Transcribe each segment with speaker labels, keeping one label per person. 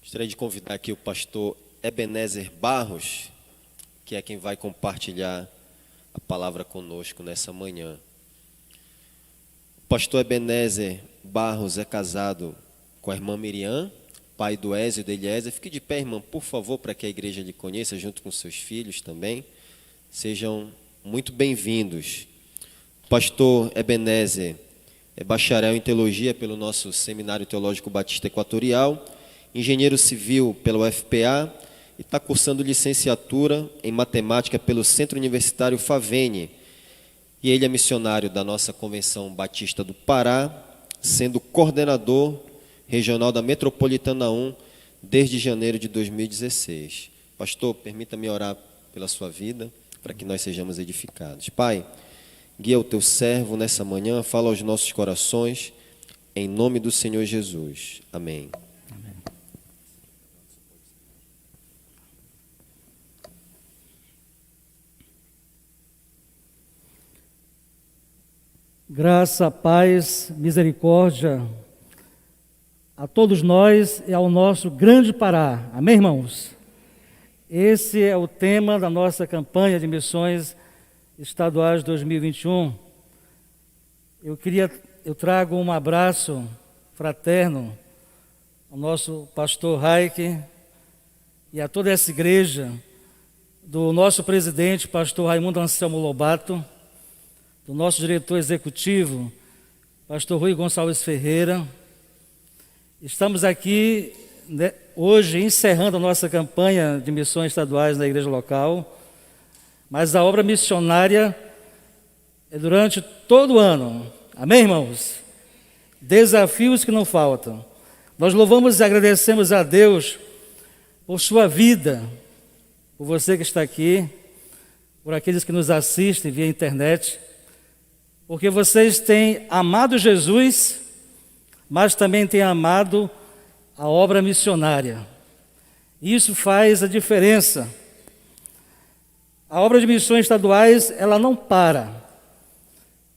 Speaker 1: Gostaria de convidar aqui o pastor Ebenezer Barros, que é quem vai compartilhar a palavra conosco nessa manhã. O pastor Ebenezer Barros é casado com a irmã Miriam, pai do Ézio e do Eliezer. Fique de pé, irmã, por favor, para que a igreja lhe conheça, junto com seus filhos também. Sejam muito bem-vindos. O pastor Ebenezer é bacharel em teologia pelo nosso Seminário Teológico Batista Equatorial, engenheiro civil pela UFPA e está cursando licenciatura em matemática pelo Centro Universitário Favene. E ele é missionário da nossa Convenção Batista do Pará, sendo coordenador regional da Metropolitana 1 desde janeiro de 2016. Pastor, permita-me orar pela sua vida, para que nós sejamos edificados. Pai, guia o teu servo nessa manhã, fala aos nossos corações, em nome do Senhor Jesus. Amém.
Speaker 2: Amém. Graça, paz, misericórdia a todos nós e ao nosso grande Pará. Amém, irmãos? Esse é o tema da nossa campanha de missões estaduais 2021. Eu trago um abraço fraterno ao nosso pastor Raik e a toda essa igreja, do nosso presidente, pastor Raimundo Anselmo Lobato, do nosso diretor executivo, pastor Rui Gonçalves Ferreira. Estamos aqui hoje encerrando a nossa campanha de missões estaduais na igreja local, mas a obra missionária é durante todo o ano. Amém, irmãos? Desafios que não faltam. Nós louvamos e agradecemos a Deus por sua vida, por você que está aqui, por aqueles que nos assistem via internet, porque vocês têm amado Jesus, mas também têm amado a obra missionária. Isso faz a diferença. A obra de missões estaduais, ela não para,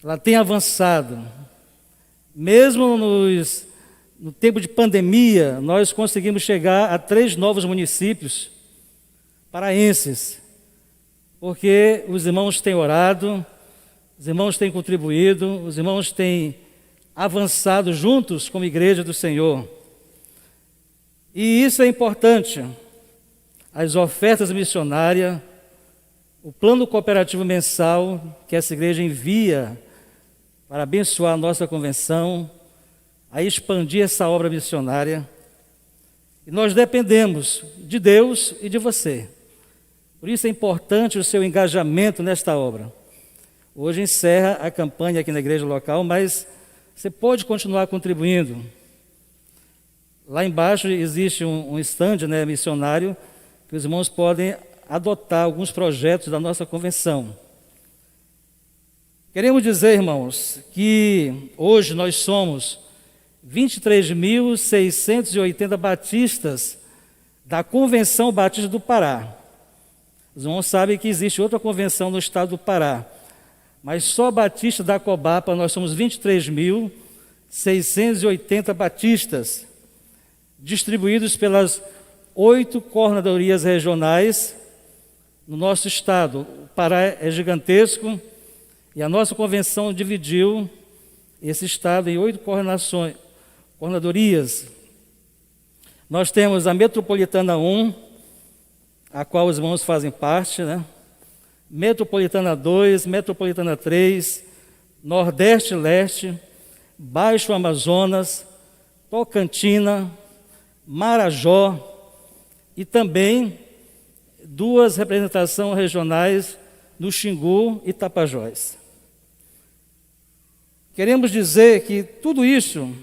Speaker 2: ela tem avançado. Mesmo no tempo de pandemia, nós conseguimos chegar a 3 novos municípios paraenses, porque os irmãos têm orado, os irmãos têm contribuído, os irmãos têm avançado juntos como igreja do Senhor. E isso é importante. As ofertas missionárias, o plano cooperativo mensal que essa igreja envia para abençoar a nossa convenção, a expandir essa obra missionária. E nós dependemos de Deus e de você. Por isso é importante o seu engajamento nesta obra. Hoje encerra a campanha aqui na igreja local, mas você pode continuar contribuindo. Lá embaixo existe um stand, missionário, que os irmãos podem adotar alguns projetos da nossa convenção. Queremos dizer, irmãos, que hoje nós somos 23.680 batistas da Convenção Batista do Pará. Os irmãos sabem que existe outra convenção no estado do Pará, mas só batista da Cobapa nós somos 23.680 batistas, distribuídos pelas 8 coordenadorias regionais no nosso estado. O Pará é gigantesco e a nossa convenção dividiu esse estado em 8 coordenadorias. Nós temos a Metropolitana 1, a qual os irmãos fazem parte, Metropolitana 2, Metropolitana 3, Nordeste e Leste, Baixo Amazonas, Tocantina, Marajó e também 2 representações regionais no Xingu e Tapajós. Queremos dizer que tudo isso,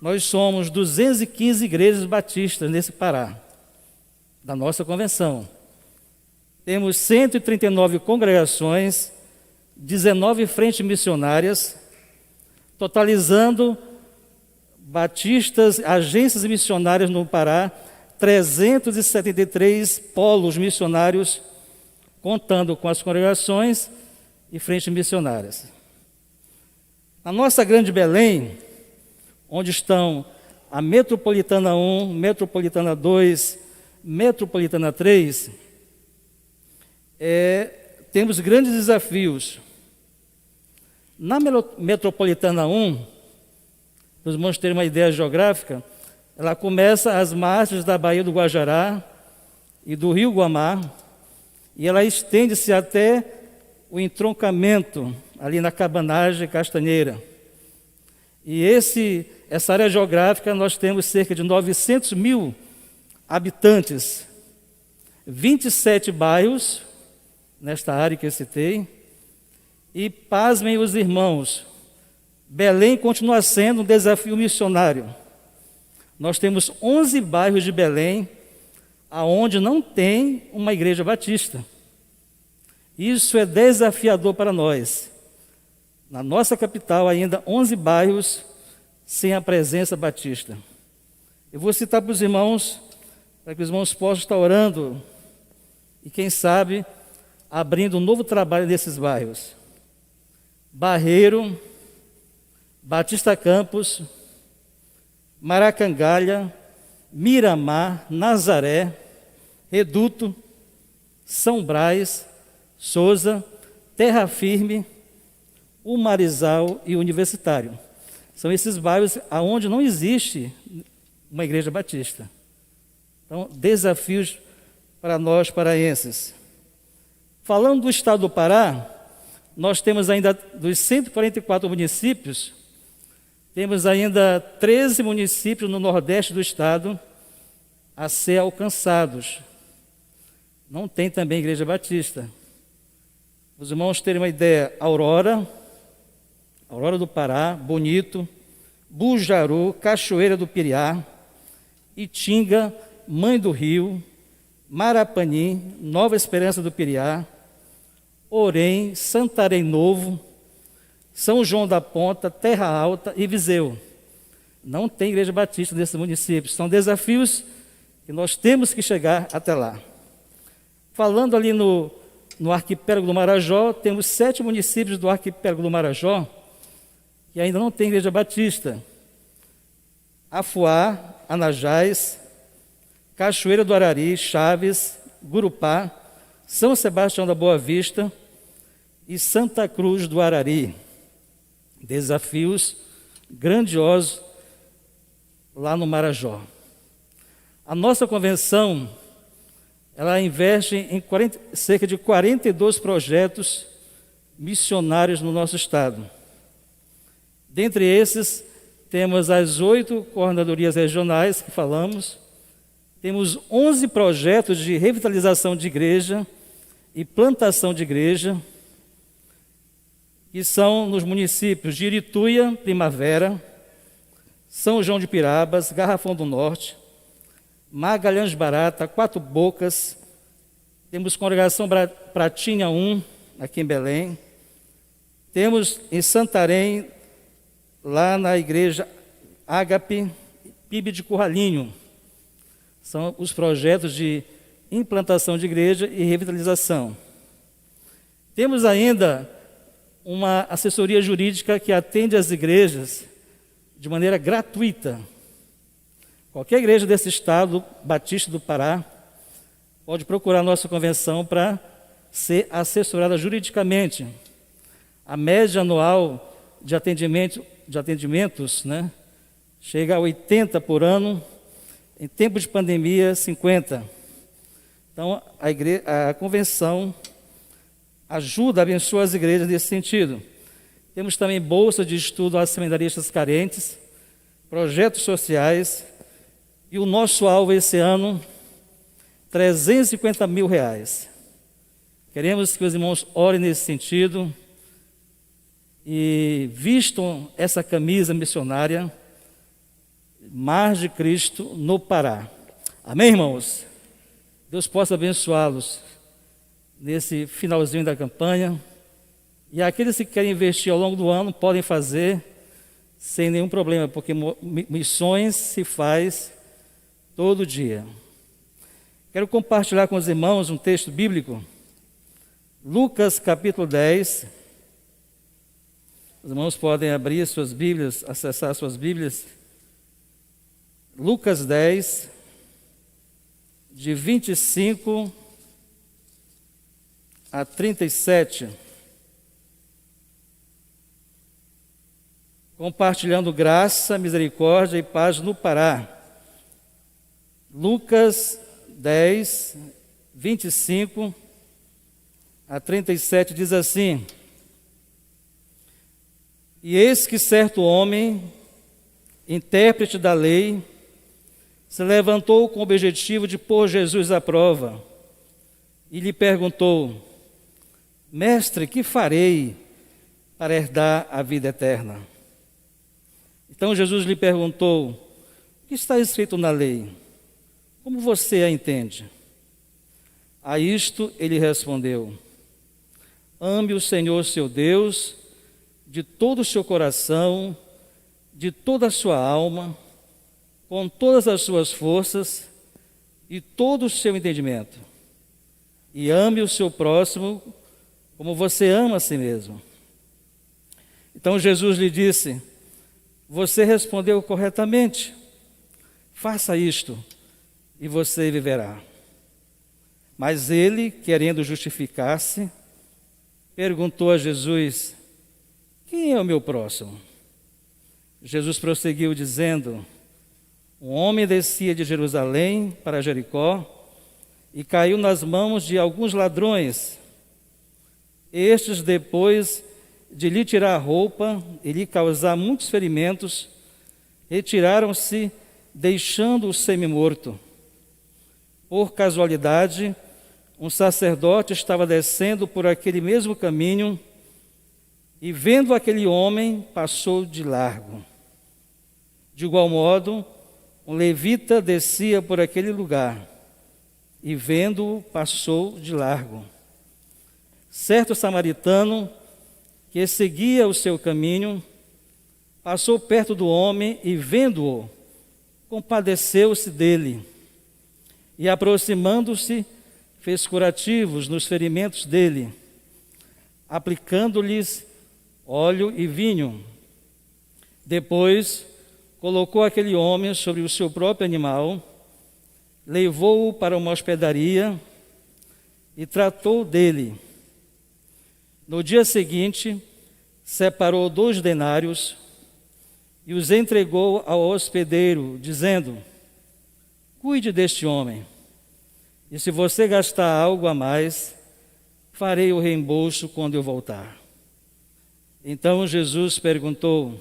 Speaker 2: nós somos 215 igrejas batistas nesse Pará, da nossa convenção. Temos 139 congregações, 19 frentes missionárias, totalizando batistas, agências missionárias no Pará, 373 polos missionários, contando com as congregações e frentes missionárias. A nossa grande Belém, onde estão a Metropolitana 1, Metropolitana 2, Metropolitana 3, temos grandes desafios. Na Metropolitana 1, para os irmãos terem uma ideia geográfica, ela começa às margens da Baía do Guajará e do Rio Guamá, e ela estende-se até o entroncamento, ali na Cabanagem Castanheira. E essa área geográfica, nós temos cerca de 900 mil habitantes, 27 bairros, nesta área que eu citei, e pasmem os irmãos, Belém continua sendo um desafio missionário. Nós temos 11 bairros de Belém, aonde não tem uma igreja batista. Isso é desafiador para nós. Na nossa capital, ainda 11 bairros sem a presença batista. Eu vou citar para os irmãos, para que os irmãos possam estar orando e, quem sabe, abrindo um novo trabalho nesses bairros. Barreiro, Batista Campos, Maracangalha, Miramar, Nazaré, Reduto, São Brás, Souza, Terra Firme, o Marizal e o Universitário. São esses bairros onde não existe uma igreja batista. Então, desafios para nós paraenses. Falando do estado do Pará, nós temos ainda, dos 144 municípios, temos ainda 13 municípios no nordeste do estado a ser alcançados. Não tem também igreja batista. Os irmãos terem uma ideia, Aurora do Pará, Bonito, Bujaru, Cachoeira do Piriá, Itinga, Mãe do Rio, Marapani, Nova Esperança do Piriá, Orém, Santarém Novo, São João da Ponta, Terra Alta e Viseu. Não tem igreja batista nesses municípios. São desafios que nós temos que chegar até lá. Falando ali no arquipélago do Marajó, temos 7 municípios do arquipélago do Marajó que ainda não tem igreja batista. Afuá, Anajás, Cachoeira do Arari, Chaves, Gurupá, São Sebastião da Boa Vista e Santa Cruz do Arari. Desafios grandiosos lá no Marajó. A nossa convenção, ela investe em cerca de 42 projetos missionários no nosso estado. Dentre esses, temos as 8 coordenadorias regionais que falamos, temos 11 projetos de revitalização de igreja e plantação de igreja, que são nos municípios de Irituia, Primavera, São João de Pirabas, Garrafão do Norte, Magalhães Barata, Quatro Bocas, temos Congregação Pratinha 1, aqui em Belém, temos em Santarém, lá na igreja Ágape, PIB de Curralinho. São os projetos de implantação de igreja e revitalização. Temos ainda uma assessoria jurídica que atende as igrejas de maneira gratuita. Qualquer igreja desse estado, Batista do Pará, pode procurar a nossa convenção para ser assessorada juridicamente. A média anual de atendimentos, chega a 80 por ano, em tempo de pandemia, 50. Então, a convenção ajuda, abençoa as igrejas nesse sentido. Temos também bolsa de estudo aos seminaristas carentes, projetos sociais, e o nosso alvo esse ano, R$350 mil. Queremos que os irmãos orem nesse sentido e vistam essa camisa missionária, Mar de Cristo no Pará. Amém, irmãos? Deus possa abençoá-los nesse finalzinho da campanha. E aqueles que querem investir ao longo do ano podem fazer sem nenhum problema, porque missões se faz todo dia. Quero compartilhar com os irmãos um texto bíblico, Lucas capítulo 10. Os irmãos podem abrir suas Bíblias, acessar suas Bíblias. Lucas 10, de 25 a 37. Compartilhando graça, misericórdia e paz no Pará. Lucas 10, 25 a 37 diz assim: E eis que certo homem, intérprete da lei, se levantou com o objetivo de pôr Jesus à prova e lhe perguntou: Mestre, que farei para herdar a vida eterna? Então Jesus lhe perguntou: O que está escrito na lei? Como você a entende? A isto ele respondeu: Ame o Senhor seu Deus de todo o seu coração, de toda a sua alma, com todas as suas forças e todo o seu entendimento. E ame o seu próximo como você ama a si mesmo. Então Jesus lhe disse: Você respondeu corretamente. Faça isto e você viverá. Mas ele, querendo justificar-se, perguntou a Jesus: Quem é o meu próximo? Jesus prosseguiu dizendo: Um homem descia de Jerusalém para Jericó e caiu nas mãos de alguns ladrões. Estes, depois de lhe tirar a roupa e lhe causar muitos ferimentos, retiraram-se, deixando-o semi-morto. Por casualidade, um sacerdote estava descendo por aquele mesmo caminho e, vendo aquele homem, passou de largo. De igual modo, um levita descia por aquele lugar e, vendo-o, passou de largo. Certo samaritano, que seguia o seu caminho, passou perto do homem e, vendo-o, compadeceu-se dele e, aproximando-se, fez curativos nos ferimentos dele, aplicando-lhes óleo e vinho. Depois, colocou aquele homem sobre o seu próprio animal, levou-o para uma hospedaria e tratou dele. No dia seguinte, separou 2 denários e os entregou ao hospedeiro, dizendo: Cuide deste homem, e se você gastar algo a mais, farei o reembolso quando eu voltar. Então Jesus perguntou: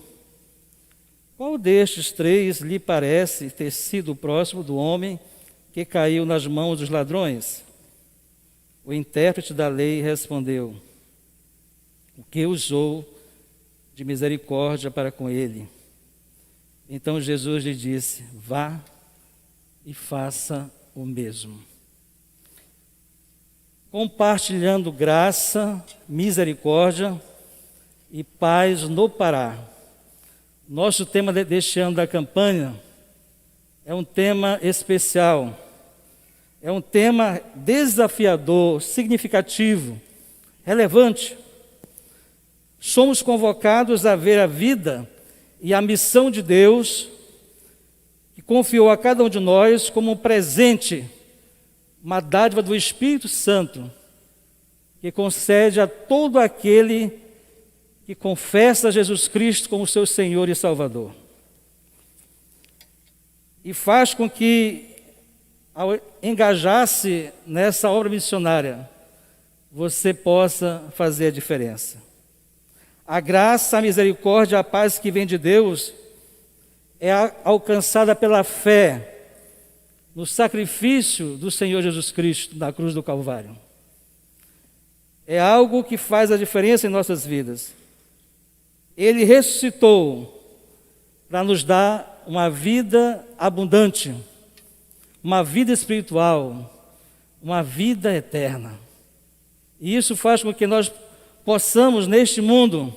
Speaker 2: Qual destes 3 lhe parece ter sido próximo do homem que caiu nas mãos dos ladrões? O intérprete da lei respondeu: O que usou de misericórdia para com ele. Então Jesus lhe disse: Vá e faça o mesmo. Compartilhando graça, misericórdia e paz no Pará. Nosso tema deste ano da campanha é um tema especial, é um tema desafiador, significativo, relevante. Somos convocados a ver a vida e a missão de Deus, que confiou a cada um de nós como um presente, uma dádiva do Espírito Santo, que concede a todo aquele que confessa Jesus Cristo como seu Senhor e Salvador. E faz com que, ao engajar-se nessa obra missionária, você possa fazer a diferença. A graça, a misericórdia, a paz que vem de Deus é alcançada pela fé no sacrifício do Senhor Jesus Cristo na cruz do Calvário. É algo que faz a diferença em nossas vidas. Ele ressuscitou para nos dar uma vida abundante, uma vida espiritual, uma vida eterna. E isso faz com que nós possamos, neste mundo,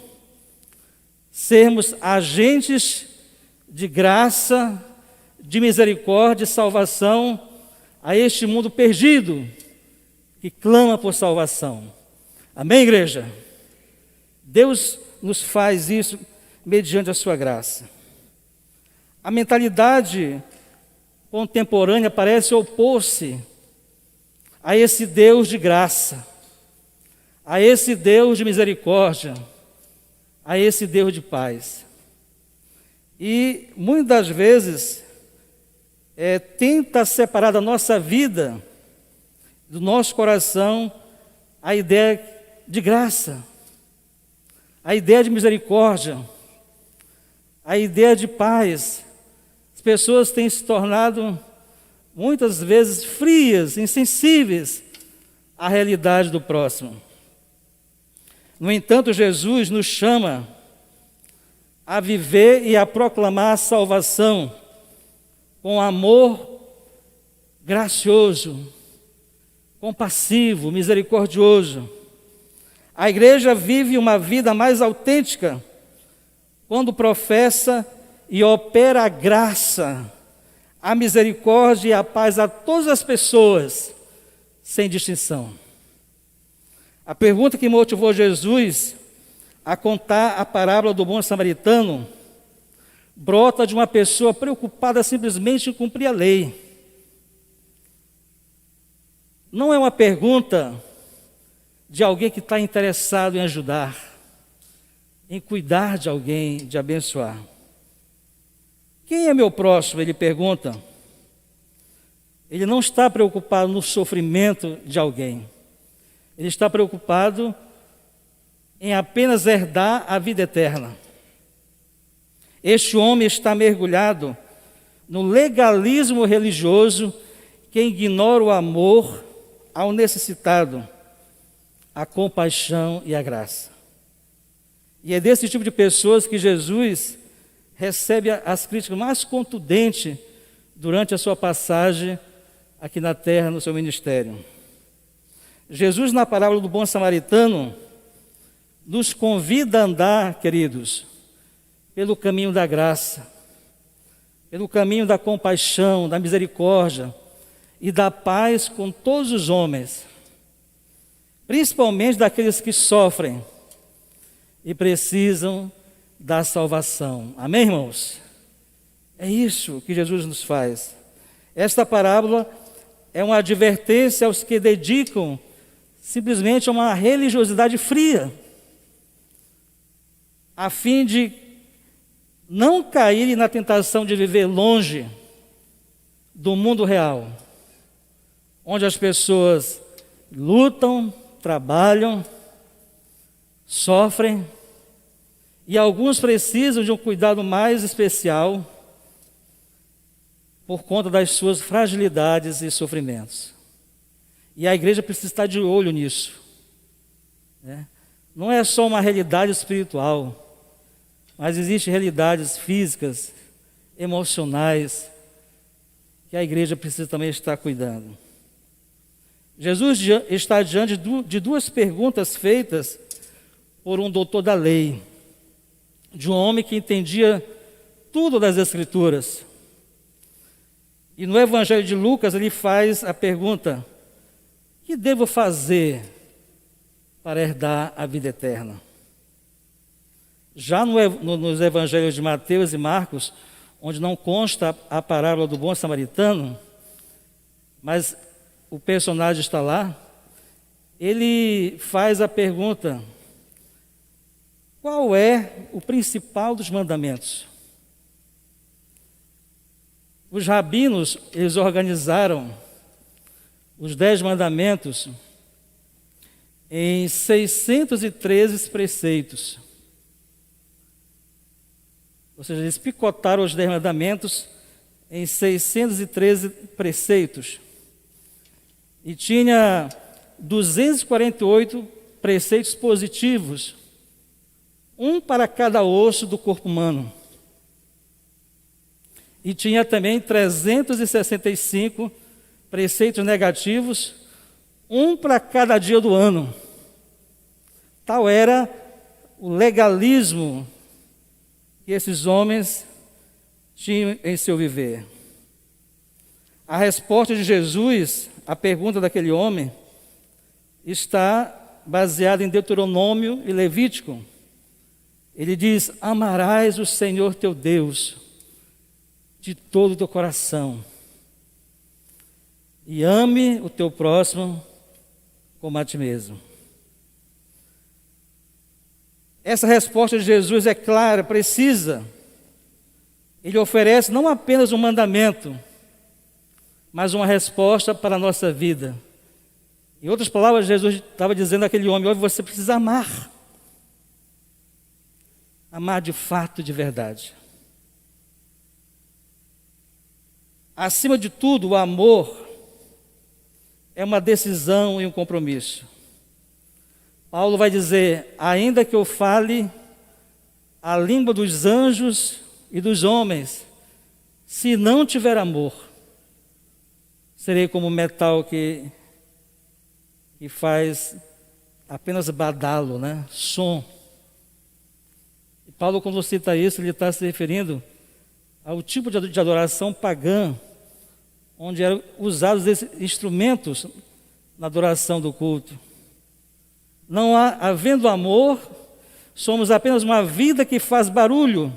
Speaker 2: sermos agentes de graça, de misericórdia e salvação a este mundo perdido que clama por salvação. Amém, igreja? Deus nos faz isso mediante a sua graça. A mentalidade contemporânea parece opor-se a esse Deus de graça, a esse Deus de misericórdia, a esse Deus de paz. E muitas vezes tenta separar da nossa vida, do nosso coração, a ideia de graça, a ideia de misericórdia, a ideia de paz. As pessoas têm se tornado muitas vezes frias, insensíveis à realidade do próximo. No entanto, Jesus nos chama a viver e a proclamar a salvação com amor gracioso, compassivo, misericordioso. A igreja vive uma vida mais autêntica quando professa e opera a graça, a misericórdia e a paz a todas as pessoas, sem distinção. A pergunta que motivou Jesus a contar a parábola do bom samaritano brota de uma pessoa preocupada simplesmente em cumprir a lei. Não é uma pergunta de alguém que está interessado em ajudar, em cuidar de alguém, de abençoar. Quem é meu próximo? Ele pergunta. Ele não está preocupado no sofrimento de alguém. Ele está preocupado em apenas herdar a vida eterna. Este homem está mergulhado no legalismo religioso que ignora o amor ao necessitado, a compaixão e a graça. E é desse tipo de pessoas que Jesus recebe as críticas mais contundentes durante a sua passagem aqui na terra, no seu ministério. Jesus, na parábola do bom samaritano, nos convida a andar, queridos, pelo caminho da graça, pelo caminho da compaixão, da misericórdia e da paz com todos os homens, principalmente daqueles que sofrem e precisam da salvação. Amém, irmãos? É isso que Jesus nos faz. Esta parábola é uma advertência aos que dedicam simplesmente a uma religiosidade fria, a fim de não caírem na tentação de viver longe do mundo real, onde as pessoas lutam, trabalham, sofrem, e alguns precisam de um cuidado mais especial por conta das suas fragilidades e sofrimentos. E a igreja precisa estar de olho nisso, né? Não é só uma realidade espiritual, mas existem realidades físicas, emocionais, que a igreja precisa também estar cuidando. Jesus está diante de duas perguntas feitas por um doutor da lei, de um homem que entendia tudo das Escrituras. E no Evangelho de Lucas ele faz a pergunta: o que devo fazer para herdar a vida eterna? Já nos Evangelhos de Mateus e Marcos, onde não consta a parábola do bom samaritano, mas o personagem está lá, ele faz a pergunta: qual é o principal dos mandamentos? Os rabinos, eles organizaram os 10 mandamentos em 613 preceitos. Ou seja, eles picotaram os 10 mandamentos em 613 preceitos. E tinha 248 preceitos positivos, um para cada osso do corpo humano. E tinha também 365 preceitos negativos, um para cada dia do ano. Tal era o legalismo que esses homens tinham em seu viver. A resposta de Jesus à pergunta daquele homem está baseada em Deuteronômio e Levítico. Ele diz: amarás o Senhor teu Deus de todo o teu coração, e ame o teu próximo como a ti mesmo. Essa resposta de Jesus é clara, precisa. Ele oferece não apenas um mandamento, mas uma resposta para a nossa vida. Em outras palavras, Jesus estava dizendo àquele homem: olha, você precisa amar. Amar de fato, de verdade. Acima de tudo, o amor é uma decisão e um compromisso. Paulo vai dizer: ainda que eu fale a língua dos anjos e dos homens, se não tiver amor, serei como metal que faz apenas badalo, né? Som. E Paulo, quando cita isso, ele está se referindo ao tipo de adoração pagã, onde eram usados esses instrumentos na adoração do culto. Não havendo amor, somos apenas uma vida que faz barulho,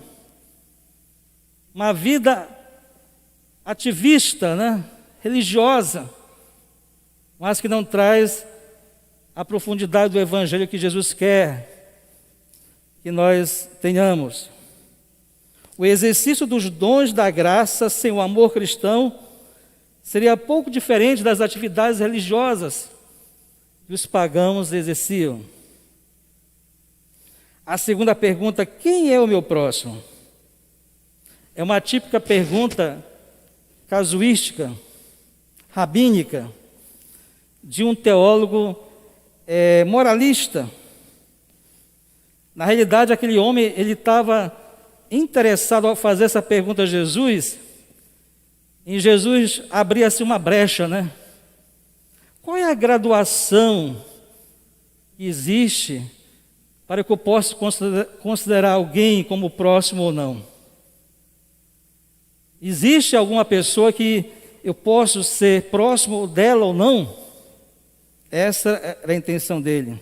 Speaker 2: uma vida ativista, né? Religiosa, mas que não traz a profundidade do Evangelho que Jesus quer que nós tenhamos. O exercício dos dons da graça sem o amor cristão seria pouco diferente das atividades religiosas que os pagãos exerciam. A segunda pergunta: quem é o meu próximo? É uma típica pergunta casuística, rabínica, de um teólogo moralista. Na realidade, aquele homem, ele estava interessado ao fazer essa pergunta a Jesus, em Jesus abria-se uma brecha, né? Qual é a graduação que existe para que eu possa considerar alguém como próximo ou não? Existe alguma pessoa que eu posso ser próximo dela ou não? Essa era a intenção dele.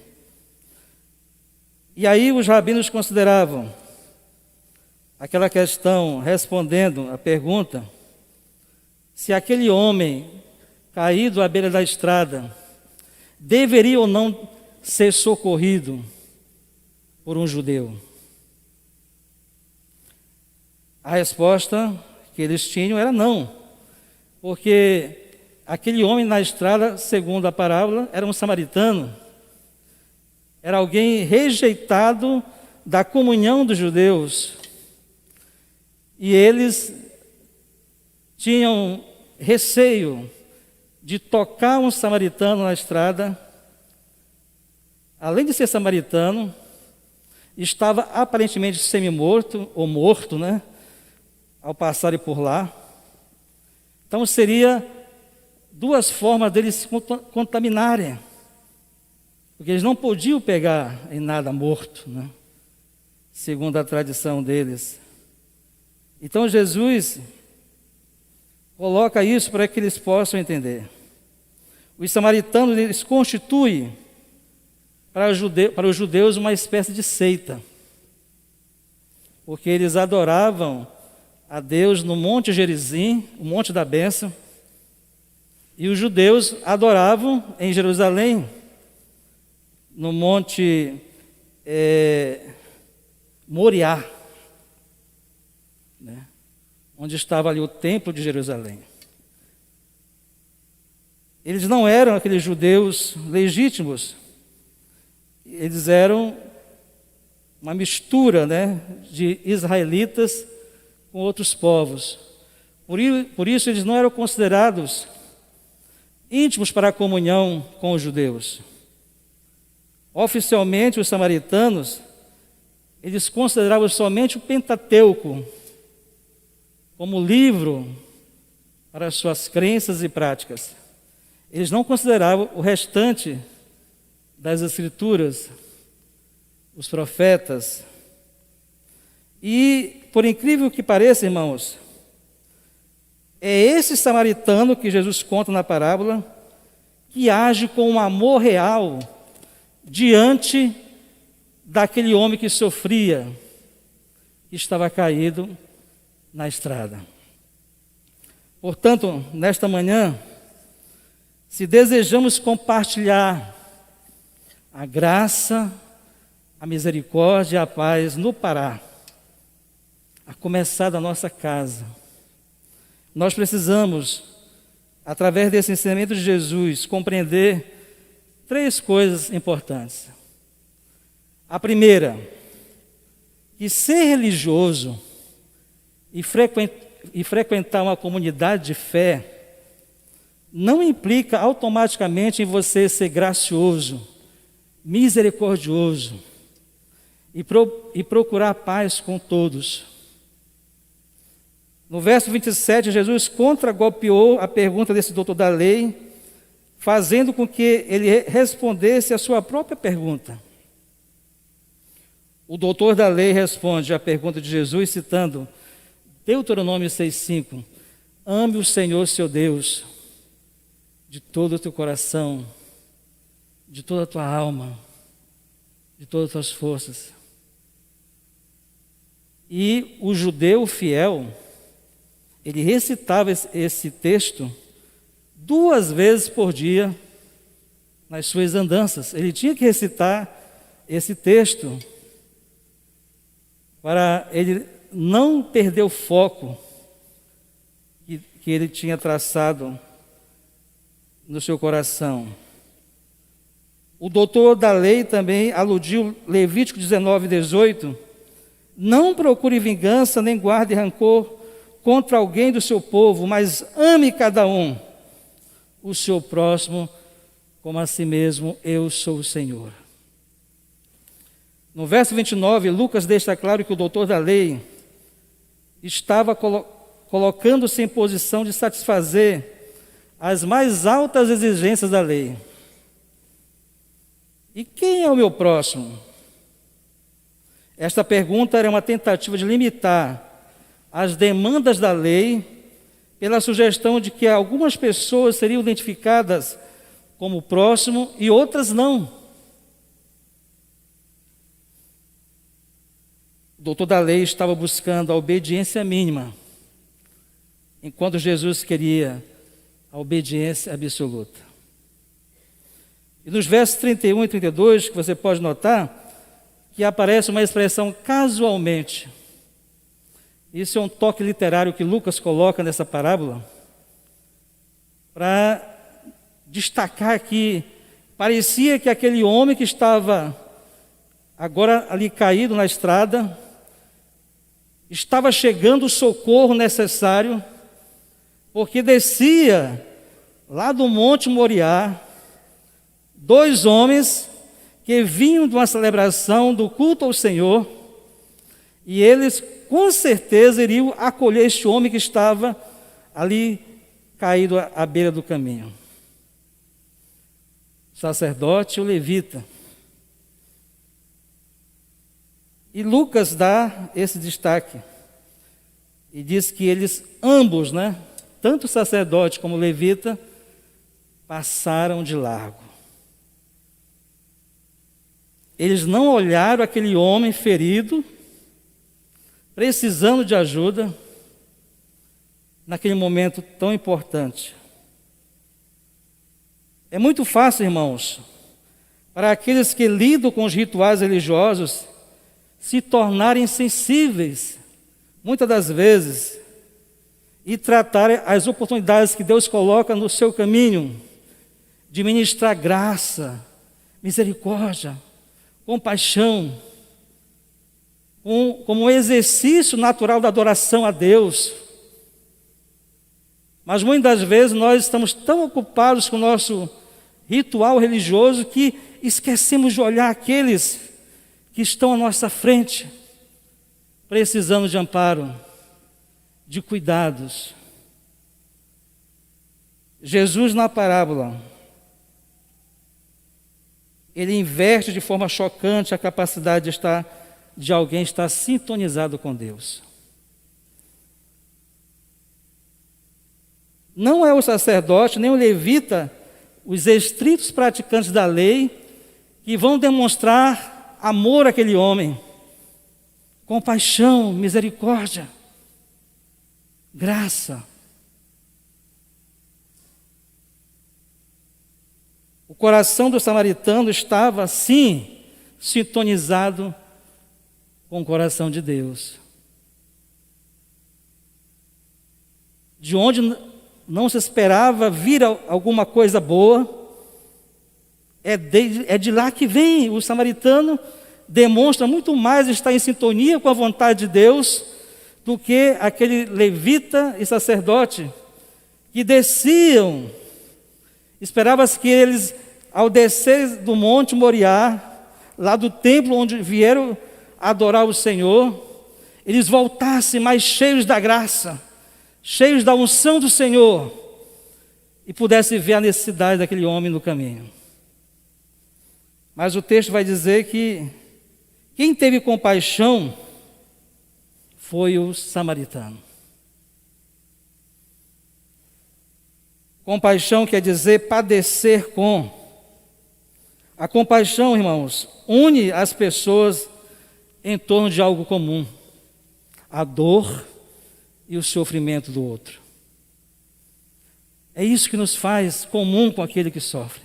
Speaker 2: E aí os rabinos consideravam aquela questão, respondendo a pergunta, se aquele homem caído à beira da estrada deveria ou não ser socorrido por um judeu. A resposta que eles tinham era não, porque aquele homem na estrada, segundo a parábola, era um samaritano, era alguém rejeitado da comunhão dos judeus, e eles tinham receio de tocar um samaritano na estrada. Além de ser samaritano, estava aparentemente semi-morto, ou morto, né, ao passarem por lá. Então seria duas formas deles se contaminarem, porque eles não podiam pegar em nada morto, né, segundo a tradição deles. Então Jesus coloca isso para que eles possam entender. Os samaritanos, eles constituem para os judeus uma espécie de seita, porque eles adoravam a Deus no Monte Gerizim, o Monte da Bênção, e os judeus adoravam em Jerusalém, no Monte Moriá, né, onde estava ali o Templo de Jerusalém. Eles não eram aqueles judeus legítimos, eles eram uma mistura, né, de israelitas com outros povos. Por isso eles não eram considerados íntimos para a comunhão com os judeus. Oficialmente, os samaritanos, eles consideravam somente o Pentateuco como livro para as suas crenças e práticas. Eles não consideravam o restante das Escrituras, os profetas. E, por incrível que pareça, irmãos, é esse samaritano que Jesus conta na parábola que age com um amor real diante daquele homem que sofria, que estava caído na estrada. Portanto, nesta manhã, se desejamos compartilhar a graça, a misericórdia e a paz no Pará, a começar da nossa casa, nós precisamos, através desse ensinamento de Jesus, compreender 3 coisas importantes. A primeira, que ser religioso e frequentar uma comunidade de fé não implica automaticamente em você ser gracioso, misericordioso e procurar paz com todos. No verso 27, Jesus contragolpeou a pergunta desse doutor da lei, fazendo com que ele respondesse a sua própria pergunta. O doutor da lei responde à pergunta de Jesus, citando Deuteronômio 6,5: ame o Senhor seu Deus de todo o teu coração, de toda a tua alma, de todas as tuas forças. E o judeu fiel, ele recitava esse texto 2 vezes por dia nas suas andanças. Ele tinha que recitar esse texto para ele não perder o foco que ele tinha traçado no seu coração. O doutor da lei também aludiu Levítico 19:18: não procure vingança nem guarde rancor contra alguém do seu povo, mas ame cada um o seu próximo como a si mesmo. Eu sou o Senhor. No verso 29, Lucas deixa claro que o doutor da lei estava colocando-se em posição de satisfazer as mais altas exigências da lei. E quem é o meu próximo? Esta pergunta era uma tentativa de limitar as demandas da lei pela sugestão de que algumas pessoas seriam identificadas como próximo e outras não. O doutor da lei estava buscando a obediência mínima, enquanto Jesus queria a obediência absoluta. E nos versos 31 e 32, que você pode notar, que aparece uma expressão casualmente. Isso é um toque literário que Lucas coloca nessa parábola, para destacar que parecia que aquele homem que estava agora ali caído na estrada, estava chegando o socorro necessário, porque descia lá do Monte Moriá 2 homens que vinham de uma celebração do culto ao Senhor, e eles com certeza iriam acolher este homem que estava ali caído à beira do caminho. O sacerdote e o levita. E Lucas dá esse destaque e diz que eles ambos, tanto o sacerdote como o levita, passaram de largo. Eles não olharam aquele homem ferido, precisando de ajuda, naquele momento tão importante. É muito fácil, irmãos, para aqueles que lidam com os rituais religiosos, se tornarem sensíveis, muitas das vezes, e tratarem as oportunidades que Deus coloca no seu caminho, de ministrar graça, misericórdia, compaixão, como um exercício natural da adoração a Deus. Mas muitas das vezes nós estamos tão ocupados com o nosso ritual religioso que esquecemos de olhar aqueles que estão à nossa frente, precisando de amparo, de cuidados. Jesus, na parábola, ele inverte de forma chocante a capacidade de alguém estar sintonizado com Deus. Não é o sacerdote, nem o levita, os estritos praticantes da lei, que vão demonstrar amor àquele homem, compaixão, misericórdia, graça. O coração do samaritano estava, sim, sintonizado com o coração de Deus. De onde não se esperava vir alguma coisa boa, é de lá que vem. O samaritano demonstra muito mais estar em sintonia com a vontade de Deus do que aquele levita e sacerdote que desciam. Esperava-se que eles, ao descer do Monte Moriá, lá do templo onde vieram adorar o Senhor, eles voltassem mais cheios da graça, cheios da unção do Senhor, e pudessem ver a necessidade daquele homem no caminho. Mas o texto vai dizer que quem teve compaixão foi o samaritano. Compaixão quer dizer padecer com. A compaixão, irmãos, une as pessoas em torno de algo comum: a dor e o sofrimento do outro. É isso que nos faz comum com aquele que sofre.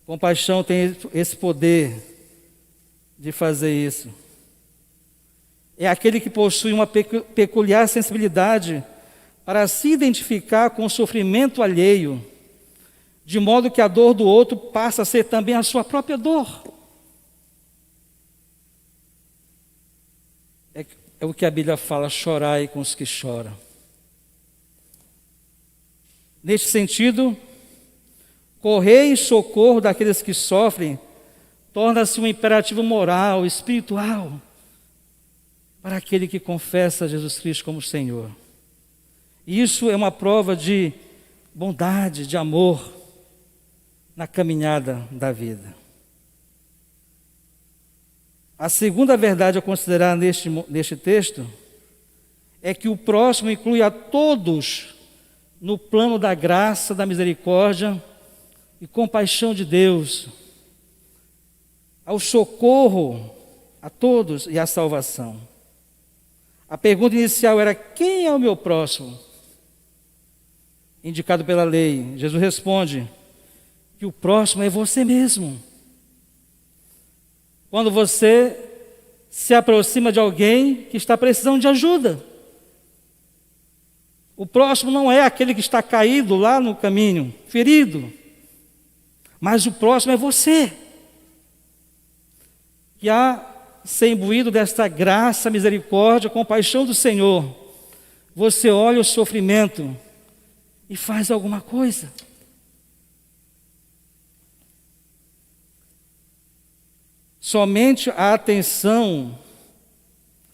Speaker 2: Compaixão tem esse poder de fazer isso. É aquele que possui uma peculiar sensibilidade para se identificar com o sofrimento alheio, de modo que a dor do outro passa a ser também a sua própria dor. É o que a Bíblia fala: chorai com os que choram. Neste sentido, correr em socorro daqueles que sofrem torna-se um imperativo moral, espiritual, para aquele que confessa Jesus Cristo como Senhor. E isso é uma prova de bondade, de amor na caminhada da vida. A segunda verdade a considerar neste texto é que o próximo inclui a todos no plano da graça, da misericórdia e compaixão de Deus, ao socorro a todos e à salvação. A pergunta inicial era: quem é o meu próximo? Indicado pela lei. Jesus responde que o próximo é você mesmo. Quando você se aproxima de alguém que está precisando de ajuda. O próximo não é aquele que está caído lá no caminho, ferido, mas o próximo é você, que há ser imbuído desta graça, misericórdia, compaixão do Senhor. Você olha o sofrimento e faz alguma coisa. Somente a atenção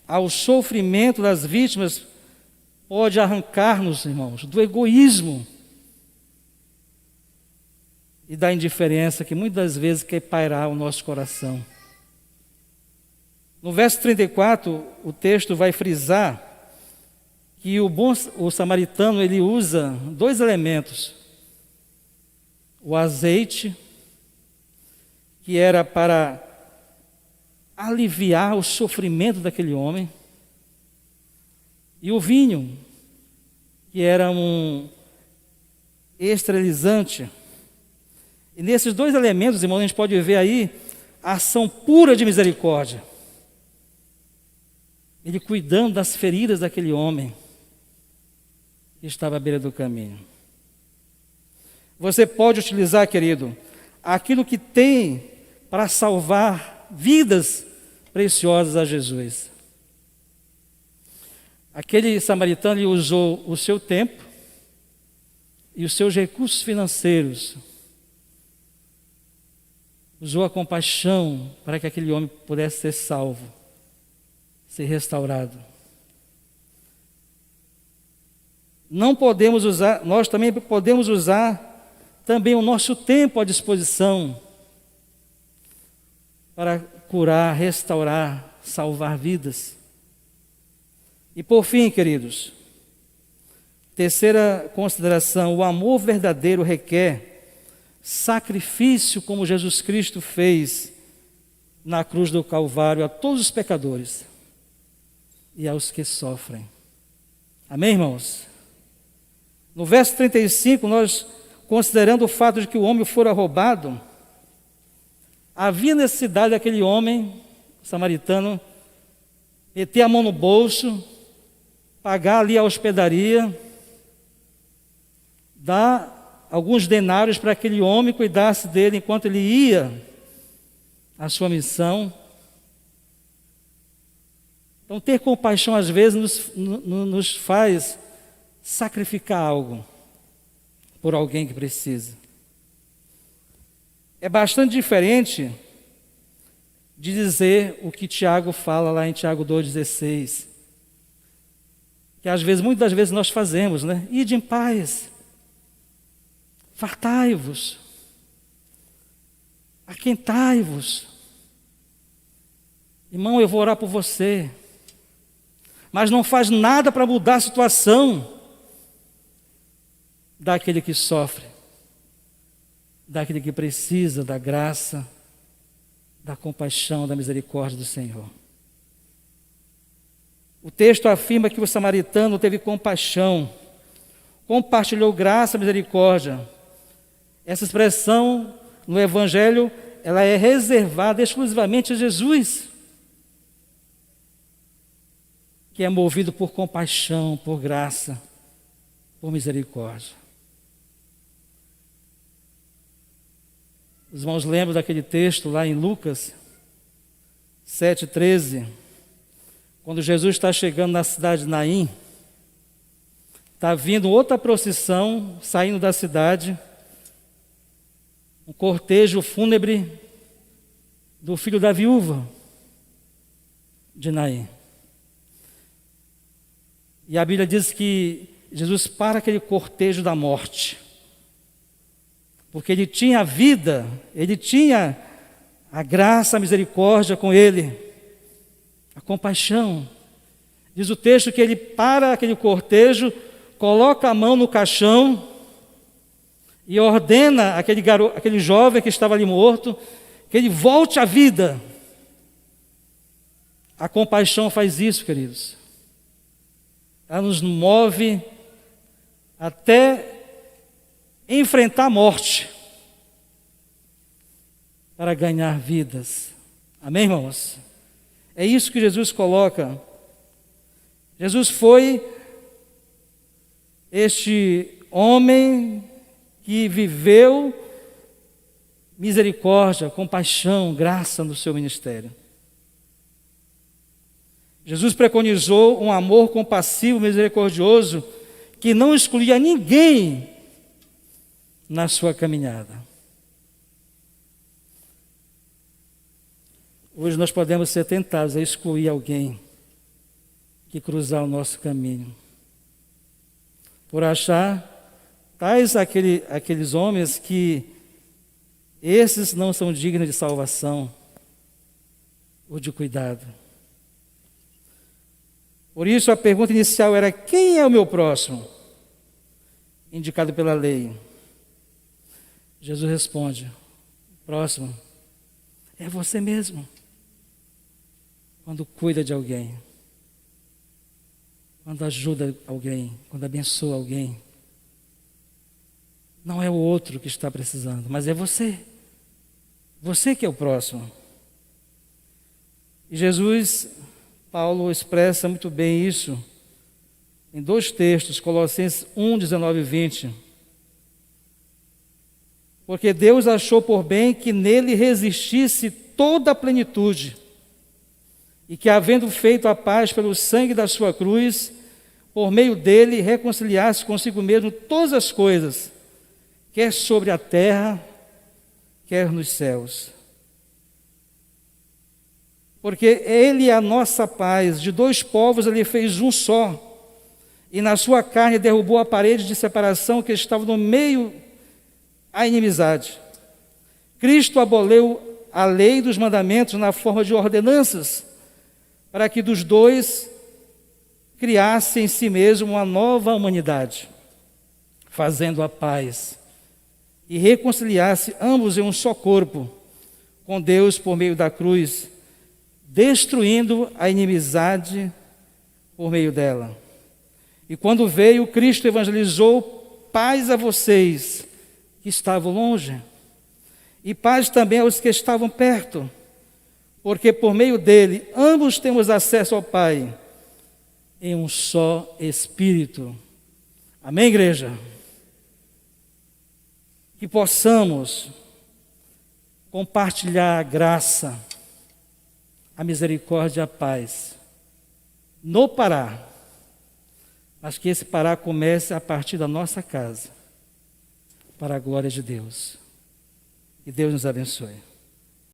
Speaker 2: ao sofrimento das vítimas pode arrancar-nos, irmãos, do egoísmo e da indiferença que muitas vezes quer pairar o nosso coração. No verso 34, o texto vai frisar que o samaritano ele usa dois elementos: o azeite, que era para aliviar o sofrimento daquele homem, e o vinho, que era um esterilizante. E nesses dois elementos, irmãos, a gente pode ver aí a ação pura de misericórdia. Ele cuidando das feridas daquele homem que estava à beira do caminho. Você pode utilizar, querido, aquilo que tem para salvar vidas preciosas a Jesus. Aquele samaritano ele usou o seu tempo e os seus recursos financeiros. Usou a compaixão para que aquele homem pudesse ser salvo, ser restaurado. Nós também podemos usar também o nosso tempo à disposição para curar, restaurar, salvar vidas. E por fim, queridos, terceira consideração: o amor verdadeiro requer sacrifício, como Jesus Cristo fez na cruz do Calvário a todos os pecadores e aos que sofrem. Amém, irmãos? No verso 35, nós considerando o fato de que o homem fora roubado, havia necessidade daquele homem samaritano meter a mão no bolso, pagar ali a hospedaria, dar alguns denários para aquele homem cuidasse dele enquanto ele ia à sua missão. Então, ter compaixão às vezes nos faz sacrificar algo por alguém que precisa. É bastante diferente de dizer o que Tiago fala lá em Tiago 2,16, que muitas das vezes nós fazemos, né? Ide em paz, fartai-vos, aquentai-vos. Irmão, eu vou orar por você, mas não faz nada para mudar a situação daquele que sofre, daquele que precisa da graça, da compaixão, da misericórdia do Senhor. O texto afirma que o samaritano teve compaixão, compartilhou graça e misericórdia. Essa expressão no Evangelho, ela é reservada exclusivamente a Jesus, que é movido por compaixão, por graça, por misericórdia. Os irmãos lembram daquele texto lá em Lucas 7,13, quando Jesus está chegando na cidade de Naim, está vindo outra procissão saindo da cidade, um cortejo fúnebre do filho da viúva de Naim. E a Bíblia diz que Jesus para aquele cortejo da morte, porque ele tinha a vida, ele tinha a graça, a misericórdia com ele, a compaixão. Diz o texto que ele para aquele cortejo, coloca a mão no caixão e ordena aquele jovem que estava ali morto, que ele volte à vida. A compaixão faz isso, queridos. Ela nos move até enfrentar a morte para ganhar vidas. Amém, irmãos? É isso que Jesus coloca. Jesus foi este homem que viveu misericórdia, compaixão, graça no seu ministério. Jesus preconizou um amor compassivo, misericordioso, que não excluía ninguém na sua caminhada. Hoje nós podemos ser tentados a excluir alguém que cruzar o nosso caminho, por achar tais aqueles homens que esses não são dignos de salvação ou de cuidado. Por isso a pergunta inicial era: quem é o meu próximo? Indicado pela lei. Jesus responde: próximo é você mesmo. Quando cuida de alguém, quando ajuda alguém, quando abençoa alguém, não é o outro que está precisando, mas é você. Você que é o próximo. E Jesus, Paulo expressa muito bem isso em dois textos, Colossenses 1, 19 e 20. Porque Deus achou por bem que nele resistisse toda a plenitude, e que, havendo feito a paz pelo sangue da sua cruz, por meio dele reconciliasse consigo mesmo todas as coisas, quer sobre a terra, quer nos céus. Porque ele é a nossa paz, de dois povos ele fez um só, e na sua carne derrubou a parede de separação que estava no meio à inimizade. Cristo aboliu a lei dos mandamentos na forma de ordenanças, para que dos dois criasse em si mesmo uma nova humanidade, fazendo a paz, e reconciliasse ambos em um só corpo com Deus por meio da cruz, destruindo a inimizade por meio dela. E quando veio, Cristo evangelizou: paz a vocês que estavam longe, e paz também aos que estavam perto, porque por meio dele ambos temos acesso ao Pai em um só Espírito. Amém, igreja? Que possamos compartilhar a graça, a misericórdia e a paz no Pará, mas que esse Pará comece a partir da nossa casa, para a glória de Deus. Que Deus nos abençoe.